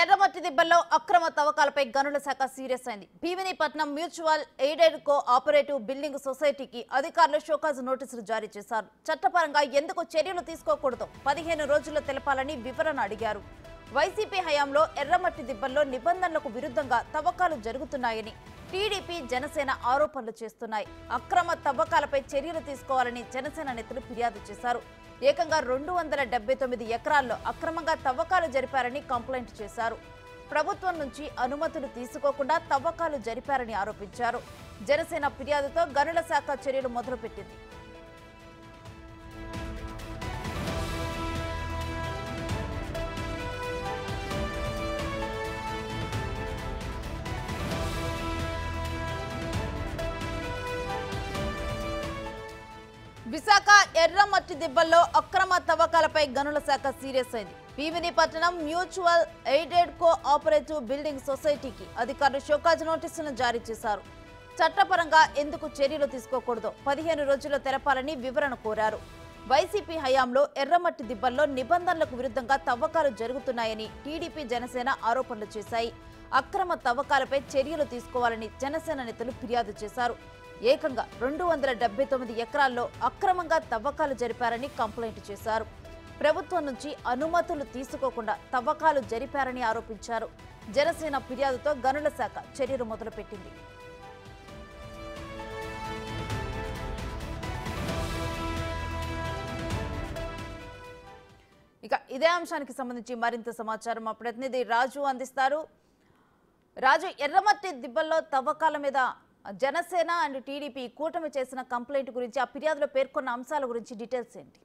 ఎర్రమట్టి దిబ్బల్లో అక్రమ తవ్వకాలపై గనుల శాఖ సీరియస్ అయింది. Bheemunipatnam mutual aided co operative building సొసైటీకి అధికారులు షోకాజ్ నోటీసులు జారీ చేశారు. చట్టపరంగా ఎందుకు చర్యలు తీసుకోకూడదో 15 రోజుల్లో తెలపాలని వివరణ అడిగారు. వైసీపీ హయాంలో ఎర్రమట్టి దిబ్బల్లో నిబంధనలకు విరుద్ధంగా తవ్వకాలు జరుగుతున్నాయని టీడీపీ జనసేన ఆరోపణలు చేస్తున్నాయి. అక్రమ తవ్వకాలపై చర్యలు తీసుకోవాలని జనసేన నేతలు ఫిర్యాదు చేశారు. ఏకంగా 279 ఎకరాల్లో అక్రమంగా తవ్వకాలు జరిపారని కంప్లైంట్ చేశారు. ప్రభుత్వం నుంచి అనుమతులు తీసుకోకుండా తవ్వకాలు జరిపారని ఆరోపించారు. జనసేన ఫిర్యాదుతో గనుల శాఖ చర్యలు మొదలుపెట్టింది. విశాఖ ఎర్రమట్టి దిబ్బల్లో అక్రమ తవ్వకాలపై గనుల శాఖ సీరియస్ అయింది. Bheemunipatnam mutual aided co operative building సొసైటీకి అధికారులు షోకాజ్ నోటీసులను జారీ చేశారు. చట్టపరంగా ఎందుకు చర్యలు తీసుకోకూడదో 15 రోజుల్లో తెలపాలని వివరణ కోరారు. వైసీపీ హయాంలో ఎర్రమట్టి దిబ్బల్లో నిబంధనలకు విరుద్ధంగా తవ్వకాలు జరుగుతున్నాయని టీడీపీ జనసేన ఆరోపణలు చేశాయి. అక్రమ తవ్వకాలపై చర్యలు తీసుకోవాలని జనసేన నేతలు ఫిర్యాదు చేశారు. ఏకంగా 279 ఎకరాల్లో అక్రమంగా తవ్వకాలు జరిపారని కంప్లైంట్ చేశారు. ప్రభుత్వం నుంచి అనుమతులు తీసుకోకుండా తవ్వకాలు జరిపారని ఆరోపించారు. జనసేన ఫిర్యాదుతో గనుల శాఖ చర్యలు మొదలుపెట్టింది. ఇక ఇదే అంశానికి సంబంధించి మరింత సమాచారం మా ప్రతినిధి రాజు అందిస్తారు. రాజు, ఎర్రమట్టి దిబ్బల్లో తవ్వకాల మీద జనసేన అండ్ టీడీపీ కూటమి చేసిన కంప్లైంట్ గురించి, ఆ ఫిర్యాదులో పేర్కొన్న అంశాల గురించి డీటెయిల్స్ ఏంటి?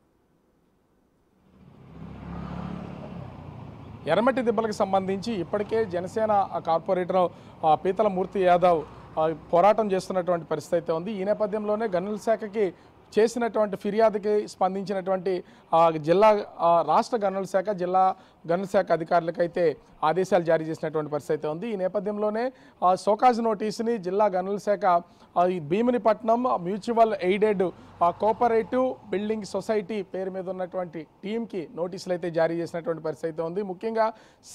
ఎర్రమట్టి దిబ్బలకు సంబంధించి ఇప్పటికే జనసేన కార్పొరేటర్ పీతల మూర్తి యాదవ్ పోరాటం చేస్తున్నటువంటి పరిస్థితి అయితే ఉంది. ఈ నేపథ్యంలోనే గనుల శాఖకి చేసినటువంటి ఫిర్యాదుకి స్పందించినటువంటి రాష్ట్ర గనుల శాఖ, జిల్లా గనుల శాఖ అధికారులకైతే ఆదేశాలు జారీ చేసినటువంటి పరిస్థితి ఉంది. ఈ నేపథ్యంలోనే షోకాజ్ నోటీసుని జిల్లా గనుల శాఖ Bheemunipatnam mutual aided cooperative building society పేరు మీద ఉన్నటువంటి టీంకి నోటీసులు అయితే జారీ చేసినటువంటి పరిస్థితి ఉంది. ముఖ్యంగా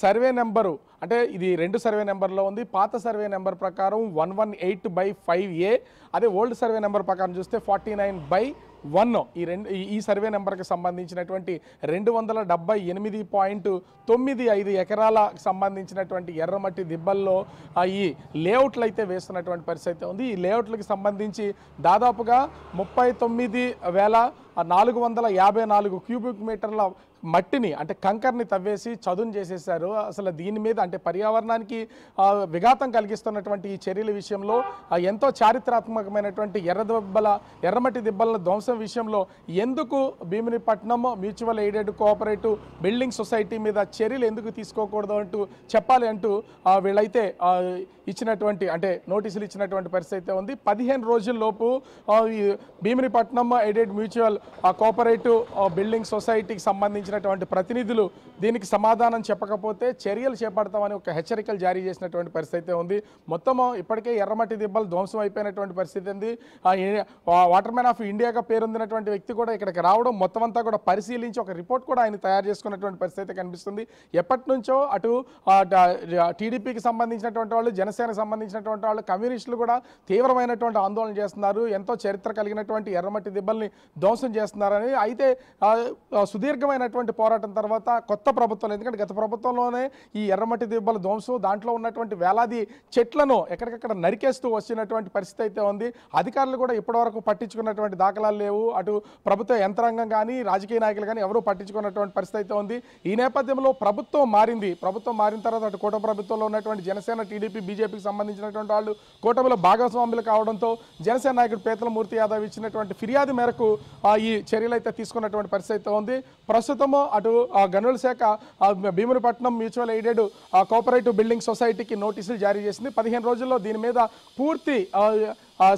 సర్వే నెంబరు, అంటే ఇది 2 సర్వే నెంబర్లో ఉంది. పాత సర్వే నెంబర్ ప్రకారం 118/5A, అదే ఓల్డ్ సర్వే నెంబర్ ప్రకారం చూస్తే 49/1. ఈ సర్వే నెంబర్కి సంబంధించినటువంటి 278.95 ఎకరాలకు సంబంధించినటువంటి ఎర్రమట్టి దిబ్బల్లో ఈ లేఅవుట్లు అయితే వేస్తున్నటువంటి పరిస్థితి ఉంది. ఈ లేఅవుట్లకు సంబంధించి దాదాపుగా 39,454 క్యూబిక్ మీటర్ల మట్టిని, అంటే కంకర్ని తవ్వేసి చదును చేసేసారు. అసలు దీని మీద, అంటే పర్యావరణానికి విఘాతం కలిగిస్తున్నటువంటి ఈ చర్యల విషయంలో ఎంతో చారిత్రాత్మకమైనటువంటి ఎర్రమట్టి దిబ్బల ధ్వంసం విషయంలో ఎందుకు Bheemunipatnam mutual aided cooperative building society మీద చర్యలు ఎందుకు తీసుకోకూడదు అంటూ చెప్పాలి అంటూ వీళ్ళైతే ఇచ్చినటువంటి, అంటే నోటీసులు ఇచ్చినటువంటి పరిస్థితి ఉంది. 15 రోజుల్లోపు ఈ Bheemunipatnam aided mutual cooperative building సొసైటీకి సంబంధించినటువంటి ప్రతినిధులు దీనికి సమాధానం చెప్పకపోతే చర్యలు చేపడతామని ఒక హెచ్చరికలు జారీ చేసినటువంటి పరిస్థితి ఉంది. మొత్తం ఇప్పటికే ఎర్రమట్టి దిబ్బలు ధ్వంసం అయిపోయినటువంటి పరిస్థితి ఉంది. వాటర్మెన్ ఆఫ్ ఇండియాగా పేరొందినటువంటి వ్యక్తి కూడా ఇక్కడికి రావడం, మొత్తం అంతా కూడా పరిశీలించి ఒక రిపోర్ట్ కూడా ఆయన తయారు చేసుకున్నటువంటి పరిస్థితి కనిపిస్తుంది. ఎప్పటి నుంచో అటు టీడీపీకి సంబంధించినటువంటి వాళ్ళు, జనసేనకు సంబంధించినటువంటి వాళ్ళు, కమ్యూనిస్టులు కూడా తీవ్రమైనటువంటి ఆందోళన చేస్తున్నారు. ఎంతో చరిత్ర కలిగినటువంటి ఎర్రమట్టి దిబ్బల్ని ధ్వంసం చేస్తున్నారని. అయితే సుదీర్ఘమైనటువంటి పోరాటం తర్వాత కొత్త ప్రభుత్వం, ఎందుకంటే గత ప్రభుత్వంలోనే ఈ ఎర్రమట్టి దిబ్బల ధ్వంసం, దాంట్లో ఉన్నటువంటి వేలాది చెట్లను ఎక్కడికక్కడ నరికేస్తూ వచ్చినటువంటి పరిస్థితి అయితే ఉంది. అధికారులు కూడా ఇప్పటివరకు పట్టించుకున్నటువంటి దాఖలాలు లేవు. అటు ప్రభుత్వ యంత్రాంగం కానీ, రాజకీయ నాయకులు కానీ ఎవరూ పట్టించుకున్నటువంటి పరిస్థితి అయితే ఉంది. ఈ నేపథ్యంలో ప్రభుత్వం మారింది. ప్రభుత్వం మారిన తర్వాత అటు కూటమి ప్రభుత్వంలో ఉన్నటువంటి జనసేన, టీడీపీ, బీజేపీకి సంబంధించినటువంటి వాళ్ళు కూటమిలో భాగస్వాములు కావడంతో జనసేన నాయకుడు పీతల మూర్తి యాదవ్ ఇచ్చినటువంటి ఫిర్యాదు మేరకు ఈ చర్యలు అయితే తీసుకున్నటువంటి పరిస్థితి ఉంది. ప్రస్తుతము అటు గనుల శాఖ Bheemunipatnam mutual aided cooperative building సొసైటీకి నోటీసులు జారీ చేసింది. 15 రోజుల్లో దీని మీద పూర్తి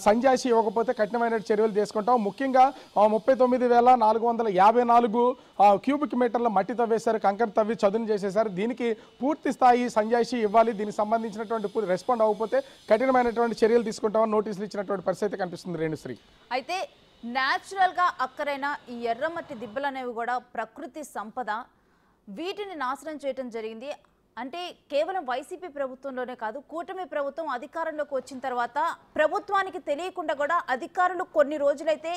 సంజాయిషి ఇవ్వకపోతే కఠినమైన చర్యలు తీసుకుంటాం. ముఖ్యంగా 39,454 క్యూబిక్ మీటర్ల మట్టి తవ్వేశారు, కంకర తవ్వి చదును చేసేశారు. దీనికి పూర్తి స్థాయి సంజాయిషి ఇవ్వాలి. దీనికి సంబంధించినటువంటి రెస్పాండ్ అవ్వకపోతే కఠినమైనటువంటి చర్యలు తీసుకుంటామని నోటీసులు ఇచ్చినటువంటి పరిస్థితి కనిపిస్తుంది. రేణుశ్రీ, అయితే న్యాచురల్ గా అక్కరైన ఈ ఎర్రమట్టి దిబ్బలు అనేవి కూడా ప్రకృతి సంపద, వీటిని నాశనం చేయడం జరిగింది. అంటే కేవలం వైసీపీ ప్రభుత్వంలోనే కాదు, కూటమి ప్రభుత్వం అధికారంలోకి వచ్చిన తర్వాత ప్రభుత్వానికి తెలియకుండా కూడా అధికారులు కొన్ని రోజులైతే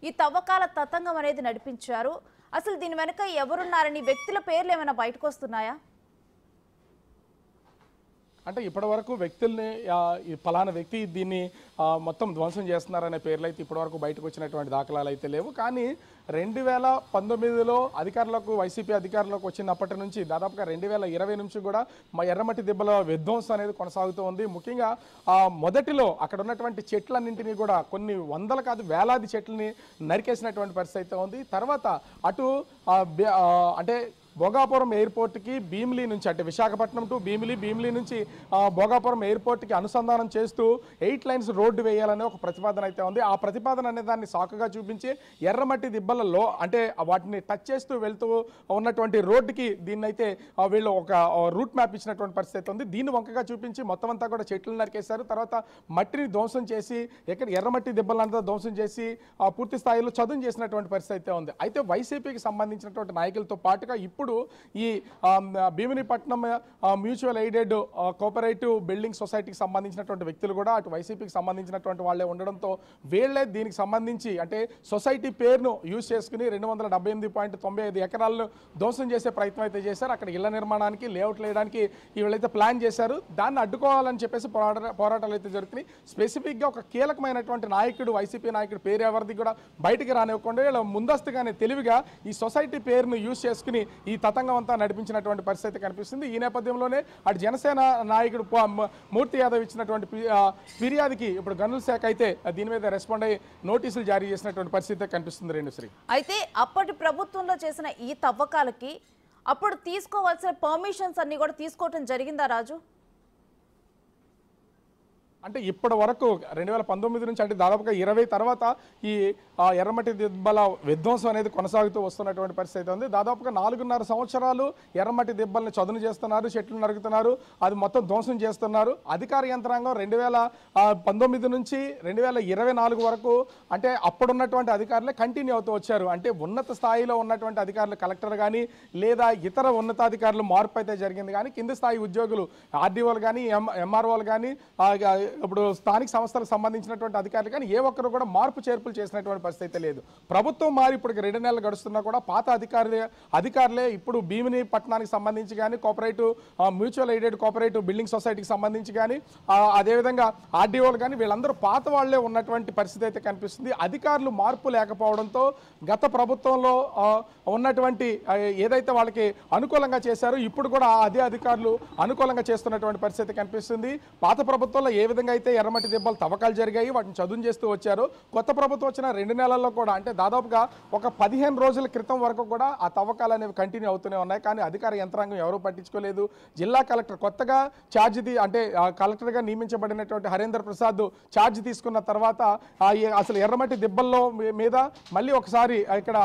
ఈ తవ్వకాల తతంగం అనేది నడిపించారు. అసలు దీని వెనుక ఎవరున్నారని వ్యక్తుల పేర్లు ఏమైనా బయటకు వస్తున్నాయా? అంటే ఇప్పటివరకు వ్యక్తుల్ని ఈ ఫలానా వ్యక్తి దీన్ని మొత్తం ధ్వంసం చేస్తున్నారనే పేర్లు అయితే ఇప్పటివరకు బయటకు వచ్చినటువంటి దాఖలాలు అయితే లేవు. కానీ 2019లో అధికారులకు వైసీపీ అధికారులకు వచ్చినప్పటి నుంచి దాదాపుగా 2020 నుంచి కూడా మా ఎర్రమట్టి దిబ్బల విధ్వంసం అనేది కొనసాగుతూ ఉంది. ముఖ్యంగా మొదటిలో అక్కడ ఉన్నటువంటి చెట్లన్నింటినీ కూడా కొన్ని వందల కాదు వేలాది చెట్లని నరికేసినటువంటి పరిస్థితి అయితే ఉంది. తర్వాత అటు అంటే భోగాపురం ఎయిర్పోర్ట్కి భీమిలీ నుంచి అంటే విశాఖపట్నం టు భీమిలీ నుంచి భోగాపురం ఎయిర్పోర్ట్కి అనుసంధానం చేస్తూ 8 లైన్స్ రోడ్డు వేయాలనే ఒక ప్రతిపాదన అయితే ఉంది. ఆ ప్రతిపాదన అనే దాన్ని సాకుగా చూపించి ఎర్రమట్టి దిబ్బలలో అంటే వాటిని టచ్ చేస్తూ వెళ్తూ ఉన్నటువంటి రోడ్డుకి దీన్నైతే వీళ్ళు ఒక రూట్ మ్యాప్ ఇచ్చినటువంటి పరిస్థితి ఉంది. దీన్ని వంకగా చూపించి మొత్తం అంతా కూడా చెట్లు నరికేశారు. తర్వాత మట్టిని ధ్వంసం చేసి ఎర్రమట్టి దిబ్బలంతా ధ్వంసం చేసి పూర్తి స్థాయిలో చదును చేసినటువంటి పరిస్థితి అయితే ఉంది. అయితే వైసీపీకి సంబంధించినటువంటి నాయకులతో పాటుగా ఇప్పుడు ఈ Bheemunipatnam mutual aided cooperative building సొసైటీకి సంబంధించినటువంటి వ్యక్తులు కూడా అటు వైసీపీకి సంబంధించినటువంటి వాళ్ళే ఉండడంతో వీళ్ళే దీనికి సంబంధించి అంటే సొసైటీ పేరును యూజ్ చేసుకుని 278.95 ఎకరాలను ధ్వంసం చేసే ప్రయత్నం అయితే చేశారు. అక్కడ ఇళ్ల నిర్మాణానికి లేఅవుట్లు వేయడానికి వీళ్ళైతే ప్లాన్ చేశారు. దాన్ని అడ్డుకోవాలని చెప్పేసి పోరాటాలు అయితే జరుగుతున్నాయి. స్పెసిఫిక్గా ఒక కీలకమైనటువంటి నాయకుడు వైసీపీ నాయకుడు పేరు ఎవరిది కూడా బయటికి రానివ్వకుండా వీళ్ళ ముందస్తుగానే తెలివిగా ఈ సొసైటీ పేరును యూజ్ చేసుకుని ఈ తతంగం అంతా నడిపించినటువంటి పరిస్థితి కనిపిస్తుంది. ఈ నేపథ్యంలోనే అటు జనసేన నాయకుడు మూర్తి యాదవ్ ఇచ్చినటువంటి ఫిర్యాదుకి ఇప్పుడు గనుల శాఖ అయితే దీని మీద రెస్పాండ్ అయ్యి నోటీసులు జారీ చేసినటువంటి పరిస్థితి కనిపిస్తుంది. రేణుశ్రీ, అయితే అప్పటి ప్రభుత్వంలో చేసిన ఈ తవ్వకాలకి అప్పుడు తీసుకోవాల్సిన పర్మిషన్స్ అన్ని కూడా తీసుకోవటం జరిగిందా రాజు? అంటే ఇప్పటి వరకు 2019 నుంచి అంటే దాదాపుగా 20 తర్వాత ఈ ఎర్రమట్టి దిబ్బల విధ్వంసం అనేది కొనసాగుతూ వస్తున్నటువంటి పరిస్థితి ఉంది. దాదాపుగా 4.5 సంవత్సరాలు ఎర్రమట్టి దిబ్బల్ని చదును చేస్తున్నారు, చెట్లు నరుకుతున్నారు, అది మొత్తం ధ్వంసం చేస్తున్నారు. అధికార యంత్రాంగం 2019 నుంచి 2024 వరకు అంటే అప్పుడున్నటువంటి అధికారులే కంటిన్యూ అవుతూ వచ్చారు. అంటే ఉన్నత స్థాయిలో ఉన్నటువంటి అధికారులు కలెక్టర్ కానీ లేదా ఇతర ఉన్నతాధికారులు మార్పు అయితే జరిగింది. కానీ కింది స్థాయి ఉద్యోగులు ఆర్డీఓలు కానీ ఎంఆర్ఓలు కానీ ఇప్పుడు స్థానిక సంస్థలకు సంబంధించినటువంటి అధికారులు కానీ ఏ ఒక్కరు కూడా మార్పు చేర్పులు చేసినటువంటి పరిస్థితి లేదు. ప్రభుత్వం మారి ఇప్పటికి 2 నెలలు గడుస్తున్నా కూడా పాత అధికారులే ఇప్పుడు భీమిని పట్టణానికి సంబంధించి కానీ cooperative mutual aided cooperative building సొసైటీకి సంబంధించి కానీ అదేవిధంగా ఆర్డీఓలు కానీ వీళ్ళందరూ పాత వాళ్లే ఉన్నటువంటి పరిస్థితి అయితే కనిపిస్తుంది. అధికారులు మార్పు లేకపోవడంతో గత ప్రభుత్వంలో ఉన్నటువంటి ఏదైతే వాళ్ళకి అనుకూలంగా చేశారో ఇప్పుడు కూడా అదే అధికారులు అనుకూలంగా చేస్తున్నటువంటి పరిస్థితి కనిపిస్తుంది. పాత ప్రభుత్వంలో ఏ విధంగా అయితే ఎర్రమట్టి దిబ్బలు తవ్వకాలు జరిగాయి వాటిని చదును చేస్తూ వచ్చారు. కొత్త ప్రభుత్వం వచ్చిన 2 నెలల్లో కూడా అంటే దాదాపుగా ఒక 15 రోజుల క్రితం వరకు కూడా ఆ తవ్వకాలు అనేవి కంటిన్యూ అవుతూనే ఉన్నాయి. కానీ అధికార యంత్రాంగం ఎవరూ పట్టించుకోలేదు. జిల్లా కలెక్టర్ కొత్తగా అంటే కలెక్టర్గా నియమించబడినటువంటి హరేంద్ర ప్రసాద్ ఛార్జ్ తీసుకున్న తర్వాత అసలు ఎర్రమట్టి దిబ్బల్లో మీద మళ్ళీ ఒకసారి ఇక్కడ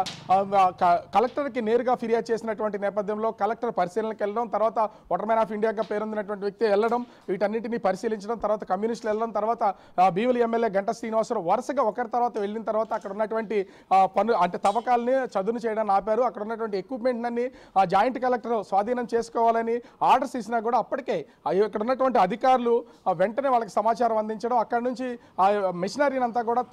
కలెక్టర్కి నేరుగా ఫిర్యాదు చేసినటువంటి నేపథ్యంలో కలెక్టర్ పరిశీలనకి వెళ్ళడం, తర్వాత వాటర్మెన్ ఆఫ్ ఇండియాగా పేరొందినటువంటి వ్యక్తి వెళ్ళడం, వీటన్నిటిని పరిశీలించడం, తర్వాత కమ్యూనిస్టులు వెళ్ళడం, తర్వాత భీమిలి ఎమ్మెల్యే గంటా శ్రీనివాసరావు వరుసగా ఒకరి తర్వాత వెళ్ళిన తర్వాత అక్కడ ఉన్నటువంటి అంటే తవ్వకాలని చదును చేయడానికి ఆపారు. అక్కడ ఉన్నటువంటి ఎక్విప్మెంట్ అన్ని జాయింట్ కలెక్టర్ స్వాధీనం చేసుకోవాలని ఆర్డర్స్ ఇచ్చినా కూడా అప్పటికే ఇక్కడ ఉన్నటువంటి అధికారులు వెంటనే వాళ్ళకి సమాచారం అందించడం, అక్కడ నుంచి మెషినరీని అంతా కూడా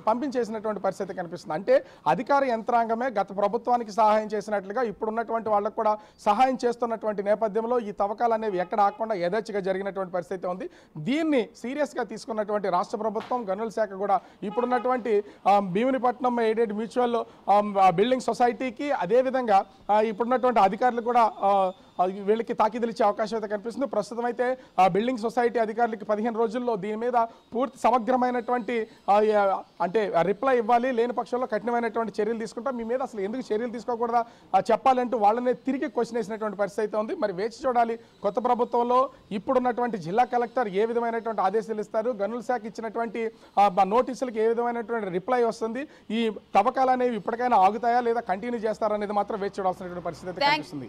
పంపించేసినటువంటి పరిస్థితి కనిపిస్తుంది. అంటే అధికార యంత్రాంగమే గత ప్రభుత్వానికి సహాయం చేసినట్లుగా ఇప్పుడున్నటువంటి వాళ్ళకు కూడా సహాయం చేస్తున్నటువంటి నేపథ్యంలో ఈ తవ్వకాలు అనేవి ఎక్కడ ఆగకుండా యథేచ్ఛగా జరిగినటువంటి పరిస్థితి ఉంది. దీన్ని సీరియస్గా తీసుకున్నటువంటి రాష్ట్ర ప్రభుత్వం గనుల శాఖ కూడా ఇప్పుడున్నటువంటి భీమినిపట్నం ఎయిడెడ్ మ్యూచువల్ బిల్డింగ్ సొసైటీకి అదేవిధంగా ఇప్పుడున్నటువంటి అధికారులు కూడా వీళ్ళకి తాకీదులు ఇచ్చే అవకాశం అయితే కనిపిస్తుంది. ప్రస్తుతం అయితే బిల్డింగ్ సొసైటీ అధికారులకి 15 రోజుల్లో దీని మీద పూర్తి సమగ్రమైనటువంటి అంటే రిప్లై ఇవ్వాలి, లేని పక్షంలో కఠినమైనటువంటి చర్యలు తీసుకుంటాం, మీ మీద అసలు ఎందుకు చర్యలు తీసుకోకూడదా చెప్పాలంటూ వాళ్ళనే తిరిగి క్వశ్చన్ వేసినటువంటి పరిస్థితి అయితే ఉంది. మరి వేచి చూడాలి కొత్త ప్రభుత్వంలో ఇప్పుడున్నటువంటి జిల్లా కలెక్టర్ ఏ విధమైనటువంటి ఆదేశాలు ఇస్తారు, గనుల శాఖ ఇచ్చినటువంటి నోటీసులకు ఏ విధమైనటువంటి రిప్లై వస్తుంది, ఈ తవ్వకాలు అనేవి ఇప్పటికైనా ఆగుతాయా లేదా కంటిన్యూ చేస్తారనేది మాత్రం వేచి చూడాల్సినటువంటి పరిస్థితి అయితే కనిపిస్తుంది.